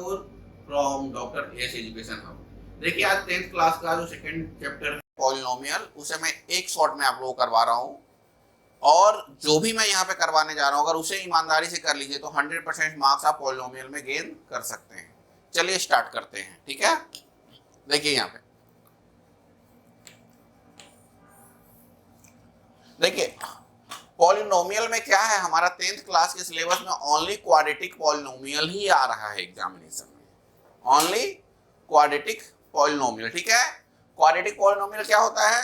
Thakur from doctor S education hub. देखिए आज 10th class का जो सेकंड चैप्टर है पॉलिनोमियल, उसे मैं एक शॉट में आप लोगों को करवा रहा हूँ और जो भी मैं यहाँ पे करवाने जा रहा हूँ अगर उसे ईमानदारी से कर लीजिए तो 100% मार्क्स आप पॉलिनोमियल में गेन कर सकते हैं। चलिए स्टार्ट करते हैं, ठीक है। देखिए यहाँ पे देखिए पॉलिनोमियल में क्या है, हमारा 10th क्लास के सिलेबस में ओनली क्वाड्रेटिक पॉलिनोमियल ही आ रहा है एग्जामिनेशन में, ओनली क्वाड्रेटिक पॉलिनोमियल, ठीक है। क्वाड्रेटिक पॉलिनोमियल क्या होता है,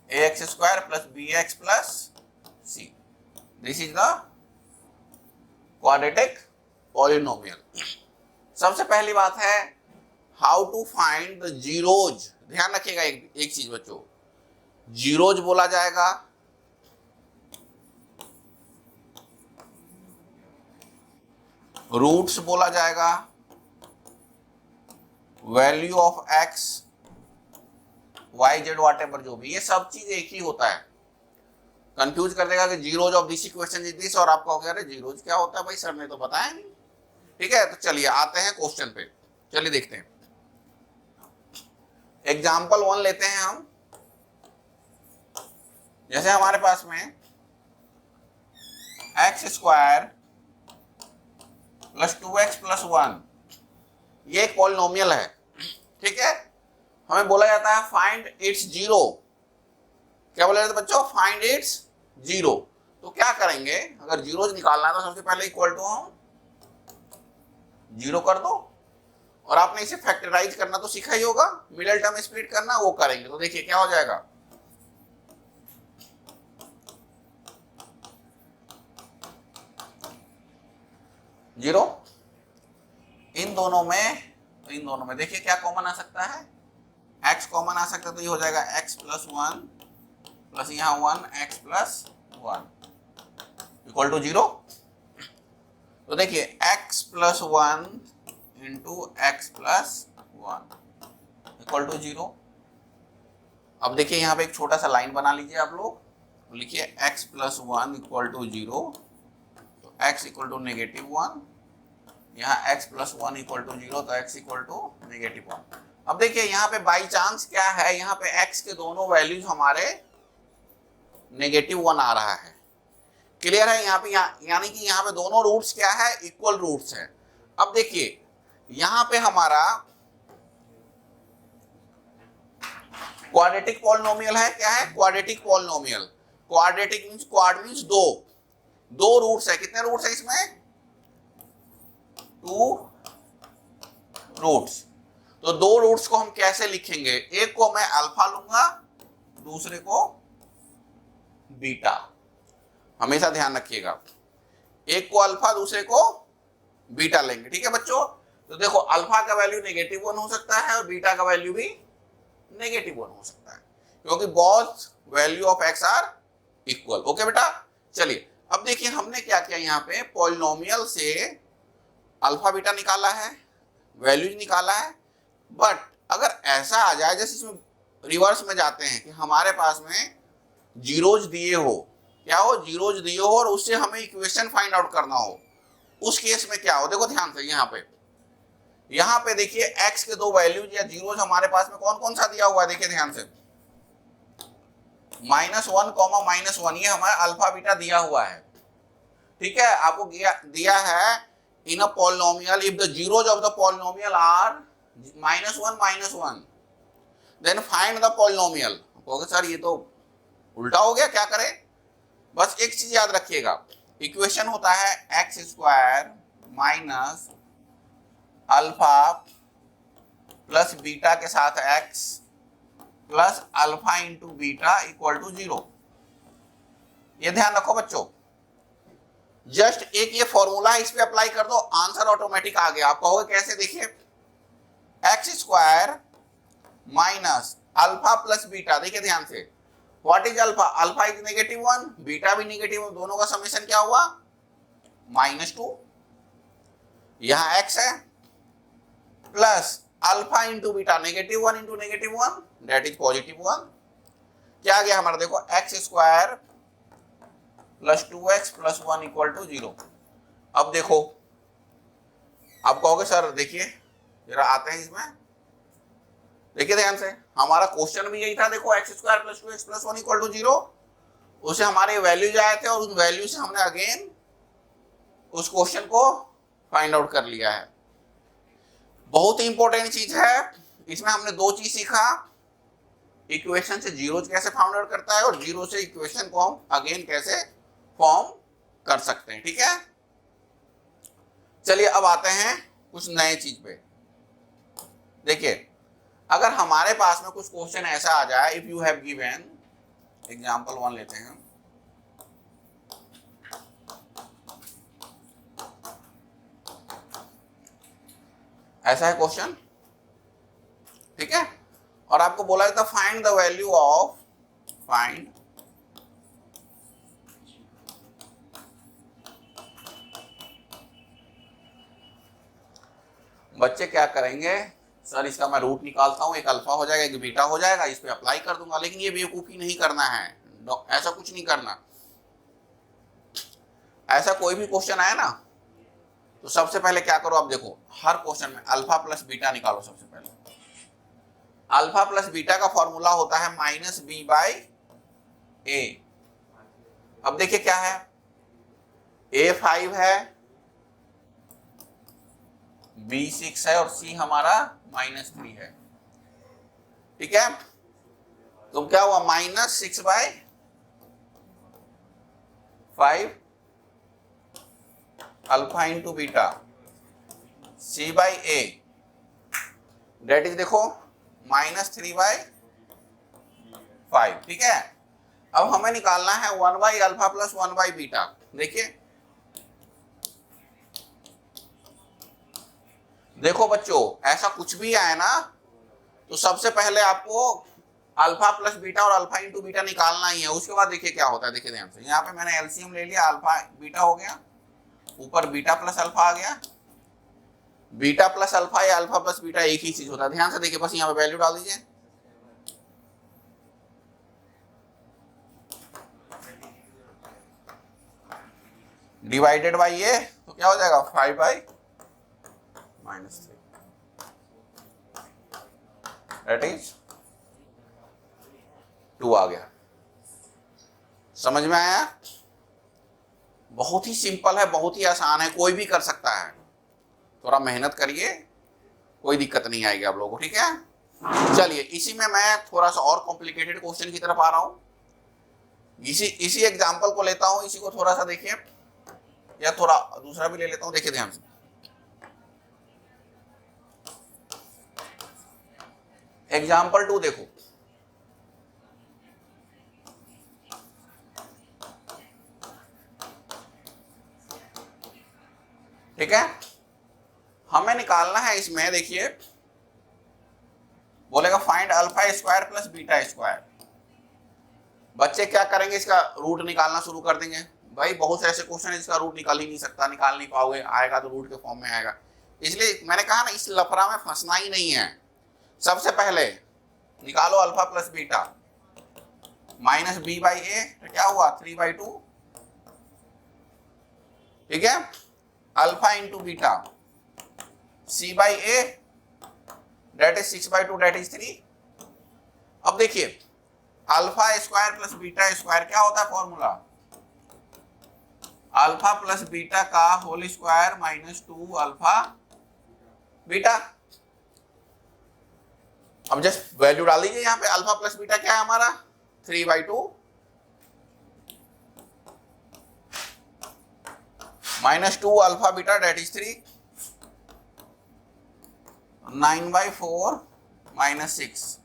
ax square plus bx plus c, this is the quadratic polynomial. सबसे पहली बात है how to find the zeros. ध्यान रखिएगा एक चीज बच्चों, जीरोज बोला जाएगा, रूट्स बोला जाएगा, value of X Y Z whatever जो भी, ये सब चीज एक ही होता है। कंफ्यूज कर देगा कि zeros of this equation is this और आपको कह रहे जीरोज क्या होता है, भाई सर ने तो बताया नहीं, ठीक है। तो चलिए आते हैं क्वेश्चन पे, चलिए देखते हैं। एग्जाम्पल 1 लेते हैं हम। जैसे हमारे पास में x square plus 2x plus 1 ये एक पॉलिनोमियल है, ठीक है। हमें बोला जाता है फाइंड इट्स जीरो। क्या बोला जाता है बच्चों, फाइंड इट्स जीरो। तो क्या करेंगे, अगर जीरो निकालना है तो सबसे पहले इक्वल टू हम जीरो कर दो, और आपने इसे फैक्टराइज करना तो सीखा ही होगा, मिडिल टर्म स्प्लिट करना, वो करेंगे तो देखिए क्या हो जाएगा, जीरो। इन दोनों में देखिए क्या कॉमन आ सकता है, x कॉमन आ सकता है, तो ये हो जाएगा x प्लस 1 प्लस यहाँ 1 x plus 1 equal to zero. तो देखिए x plus 1 into X plus 1 equal to zero. अब देखिए यहाँ पे एक छोटा सा लाइन बना लीजिए आप लोग, लिखिए x plus 1 equal to zero, तो x इक्वल टू -1, यहाँ x plus 1 equal to zero, तो x इक्वल टू -1। अब देखिए यहाँ पे बाई चांस क्या है, यहाँ पे x के दोनों वैल्यूज हमारे -1 आ रहा है, क्लियर है। यहाँ पे यानी कि यहाँ पे दोनों रूट्स क्या है, इक्वल रूट्स है। अब देखिए यहाँ पे हमारा क्वाड्रेटिक पॉलिनोमियल है, क्या है, quadratic polynomial. Quadratic means quad means दो रूट्स है। कितने रूट्स है इसमें, 2 रूट्स। तो 2 रूट्स को हम कैसे लिखेंगे, एक को मैं अल्फा लूंगा, दूसरे को बीटा। हमेशा ध्यान रखिएगा, एक को अल्फा दूसरे को बीटा लेंगे, ठीक है बच्चों। तो देखो अल्फा का वैल्यू -1 हो सकता है और बीटा का वैल्यू भी -1 हो सकता है, क्योंकि both value of X are equal. Okay बेटा, चलिए अब देखिए हमने क्या किया, यहाँ पे पॉलिनोमियल से अल्फा बीटा निकाला है, वैल्यूज निकाला है। बट अगर ऐसा आ जाए, जैसे इसमें रिवर्स में जाते हैं कि हमारे पास में जीरोज दिए हो, क्या हो, जीरोज दिए हो और उससे हमें इक्वेशन फाइंड आउट करना हो, उस केस में क्या हो, देखो ध्यान से यहाँ पे देखिए x के 2 वैल्यूज या जीरोज हमारे पास में कौन कौन सा दिया हुआ है, देखिए ध्यान से, -1, -1 ये हमारा अल्फा बीटा दिया हुआ है, ठीक है। आपको दिया है in a polynomial if the zeros of the polynomial are -1 -1 then find the polynomial. Sir ये तो उल्टा हो गया, क्या करें, बस एक चीज याद रखिएगा, इक्वेशन होता है X square minus alpha plus beta के साथ x plus alpha into beta equal to 0। ये ध्यान रखो बच्चों, जस्ट एक ये फॉर्मूला है, इस पे अप्लाई कर दो, आंसर ऑटोमेटिक आ गया। आप कहोगे कैसे, देखिए x square minus alpha plus beta, देखिए ध्यान से, what is alpha, alpha is -1, beta भी -1, दोनों का समेशन क्या हुआ, -2, यहां x है, plus alpha into beta -1 into -1 that is +1। क्या आ गया हमारा, देखो X square plus 2x plus 1 equal to 0। अब देखो आप कहोगे सर देखिए जरा आते हैं इसमें, देखिए ध्यान से, हमारा क्वेश्चन भी यही था, देखो X square plus 2x plus 1 equal to 0, उसे हमारे वैल्यूज आए थे और उस वैल्यू से हमने अगेन उस क्वेश्चन को फाइंड आउट कर लिया है। बहुत ही इंपॉर्टेंट चीज है, इसमें हमने दो चीज सीखा, इक्वेशन से जीरोज कैसे फाइंड आउट करता है और जीरो से इक्वेशन को हम अगेन कैसे फॉर्म कर सकते हैं, ठीक है। चलिए अब आते हैं कुछ नए चीज पे। देखिए अगर हमारे पास में कुछ क्वेश्चन ऐसा आ जाए, if you have given example 1 लेते हैं, ऐसा है क्वेश्चन, ठीक है, और आपको बोला था find the value of, find बच्चे क्या करेंगे, सर इसका मैं रूट निकालता हूं, एक अल्फा हो जाएगा एक बीटा हो जाएगा, इस पे अप्लाई कर दूंगा, लेकिन ये बेवकूफी नहीं करना है, ऐसा कुछ नहीं करना। ऐसा कोई भी क्वेश्चन आया ना तो सबसे पहले क्या करो, आप देखो हर क्वेश्चन में अल्फा प्लस बीटा निकालो। सबसे पहले अल्फा प्लस बीटा का फॉर्मूला होता है माइनस बी बाई ए। अब देखिए क्या है, ए 5 है, बी 6 है और सी हमारा -3 है, ठीक है। तो क्या हुआ, -6/5 alpha into beta C by A, that is देखो -3/5, ठीक है। अब हमें निकालना है 1/अल्फा प्लस 1/बीटा। देखिए देखो बच्चों, ऐसा कुछ भी आए ना तो सबसे पहले आपको अल्फा प्लस बीटा और अल्फा इंटू बीटा निकालना ही है। उसके बाद देखिए क्या होता है, देखिए ध्यान से, यहाँ पे मैंने एलसीएम ले लिया, अल्फा बीटा हो गया, ऊपर बीटा प्लस अल्फा आ गया, बीटा प्लस अल्फा या अल्फा प्लस बीटा एक ही चीज होता है। ध्यान से देखिए, बस यहाँ पे वैल्यू डाल दीजिए, डिवाइडेड बाई ये तो क्या हो जाएगा 5/-3, दैट इज 2 आ गया। समझ में आया? बहुत ही सिंपल है, बहुत ही आसान है, कोई भी कर सकता है। थोड़ा मेहनत करिए, कोई दिक्कत नहीं आएगी आप लोगों को, ठीक है। चलिए इसी में मैं थोड़ा सा और कॉम्प्लिकेटेड क्वेश्चन की तरफ आ रहा हूं। इसी एग्जांपल को लेता हूं, इसी को थोड़ा सा देखिए, या थोड़ा दूसरा भी ले लेता हूं, देखिए ध्यान से। एग्जाम्पल 2 देखो, ठीक है। हमें निकालना है इसमें, देखिए बोलेगा find alpha square plus beta square. बच्चे क्या करेंगे, इसका रूट निकालना शुरू कर देंगे। भाई बहुत से ऐसे क्वेश्चन है जिसका रूट निकाल ही नहीं सकता, निकाल नहीं पाओगे, आएगा तो रूट के फॉर्म में आएगा। इसलिए मैंने कहा ना, इस लफड़ा में फंसना ही नहीं है। सबसे पहले निकालो alpha plus beta, minus B by a, तो क्या हुआ 3/2, ठीक है। Alpha into beta C by A, that is 6/2, that is 3। अब देखिए alpha square plus beta square क्या होता है फॉर्मूला, अल्फा प्लस बीटा का होल स्क्वायर -2 अल्फा बीटा। अब जस्ट वैल्यू डाल दीजिए यहाँ पे, अल्फा प्लस बीटा क्या है हमारा 3/2 -2 अल्फा बीटा, डेट इज 3, 9/4 -6।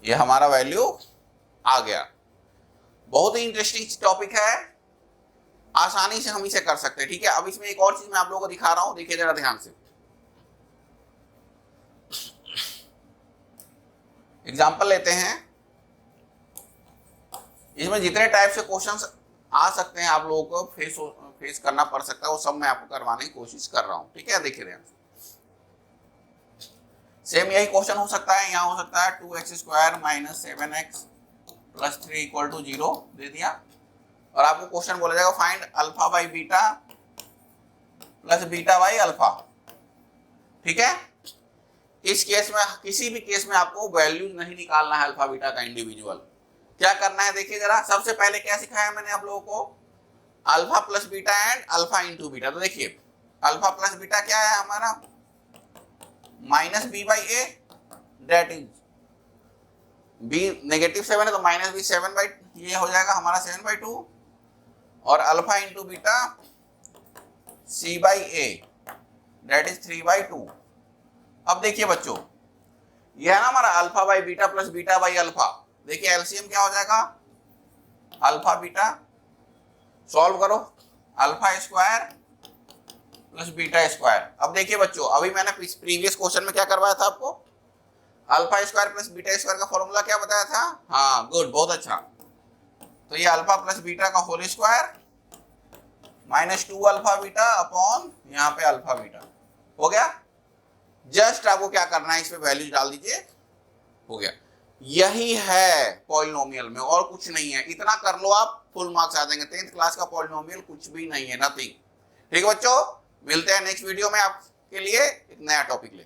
ये हमारा वैल्यू आ गया। बहुत ही इंटरेस्टिंग टॉपिक है, आसानी से हम इसे कर सकते हैं, ठीक है। अब इसमें एक और चीज मैं आप लोगों को दिखा रहा हूं, देखिए जरा ध्यान से। एग्जांपल लेते हैं, इसमें जितने टाइप से क्वेश्चंस आ सकते हैं, आप लोगों को फेस करना पड़ सकता है, वो सब मैं आपको करवाने की कोशिश कर रहा हूं, ठीक है। देखिए ध्यान से, सेम यही क्वेश्चन हो सकता है, यहाँ हो सकता है 2x² - 7x plus 3 equal to 0 दे दिया, और आपको क्वेश्चन बोला जाएगा find alpha by beta plus beta by alpha. ठीक है, इस केस में, किसी भी केस में आपको वैल्यूज नहीं निकालना है अल्फा बीटा का इंडिविजुअल। क्या करना है देखिए जरा, सबसे पहले क्या सिखाया मैंने आप लोगों को, alpha plus beta and alpha into beta. तो देखिए अल्फा प्लस बीटा क्या है हमारा, minus B by A, that is B negative 7 है तो माइनस बी 7 बाई, ये हो जाएगा हमारा 7/2, और alpha into beta C by A, that is 3/2। अब देखिए बच्चों, ये है ना हमारा alpha by beta plus beta by alpha. देखिए एलसीएम क्या हो जाएगा, अल्फा बीटा, सॉल्व करो, alpha square plus beta square. अब देखिए बच्चों, अभी मैंने प्रीवियस क्वेश्चन में क्या करवाया था आपको, alpha square plus beta square का फॉर्मूला क्या बताया था, हाँ गुड, बहुत अच्छा। तो ये अल्फा प्लस बीटा का whole square minus 2 alpha beta upon यहाँ पे अल्फा बीटा, हो गया। जस्ट आपको क्या करना है, इस पे वैल्यू डाल दीजिए, हो गया। यही है पॉलिनोमियल में, और कुछ नहीं है। इतना कर लो आप, फुल मार्क्स आ जाएंगे। 10th क्लास का पॉलिनोमियल कुछ भी नहीं है, नथिंग। ठीक है बच्चों, मिलते हैं नेक्स्ट वीडियो में आपके लिए एक नया टॉपिक ले।